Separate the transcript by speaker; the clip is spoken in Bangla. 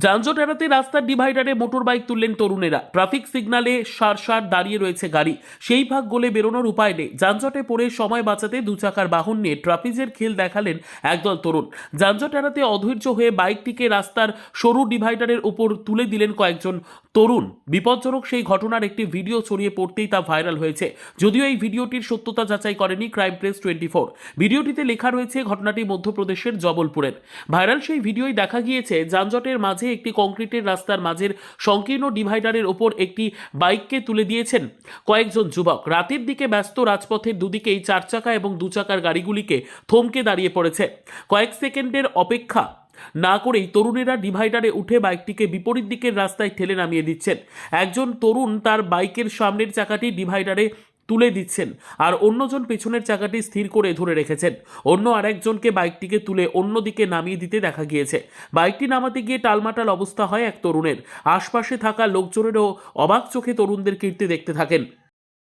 Speaker 1: যানজট এড়াতে রাস্তার ডিভাইডারে মোটর বাইক তুললেন তরুণেরা। ট্রাফিক সিগন্যালে সার দাঁড়িয়ে রয়েছে গাড়ি, সেই ভাগ গলে বেরোনোর উপায় নেই। যানজটে পড়ে সময় বাঁচাতে দু চাকার বাহন নিয়ে ট্রাফিকের খেল দেখালেন একদল তরুণ। যানজট এড়াতে অধৈর্য হয়ে বাইকটিকে রাস্তার সরু ডিভাইডারের উপর তুলে দিলেন কয়েকজন তরুণ। বিপজ্জনক সেই ঘটনার একটি ভিডিও ছড়িয়ে পড়তেই তা ভাইরাল হয়েছে। যদিও এই ভিডিওটির সত্যতা যাচাই করেনি ক্রাইম প্রেস 24। ভিডিওটিতে লেখা রয়েছে ঘটনাটি মধ্যপ্রদেশের জবলপুরের। ভাইরাল সেই ভিডিওয় দেখা গিয়েছে যানজটের মাঝে একটি কংক্রিটের রাস্তার মাঝের সংকীর্ণ ডিভাইডারের ওপর একটি বাইককে তুলে দিয়েছেন কয়েকজন যুবক। রাতের দিকে ব্যস্ত রাজপথের দুদিকেই চার চাকা এবং দু চাকার গাড়িগুলিকে থমকে দাঁড়িয়ে পড়েছে। কয়েক সেকেন্ডের অপেক্ষা না করেই তরুণেরা ডিভাইডারে উঠে বাইকটিকে বিপরীত দিকের রাস্তায় ঠেলে নামিয়ে দিচ্ছেন। একজন তরুণ তার বাইকের সামনের চাকাটি ডিভাইডারে তুলে দিচ্ছেন আর অন্যজন পেছনের চাকাটি স্থির করে ধরে রেখেছেন। অন্য আরেকজনকে বাইকটিকে তুলে অন্যদিকে নামিয়ে দিতে দেখা গিয়েছে। বাইকটি নামাতে গিয়ে টালমাটাল অবস্থা হয় এক তরুণের। আশপাশে থাকা লোকজনেরও অবাক চোখে তরুণদের কীর্তি দেখতে থাকেন।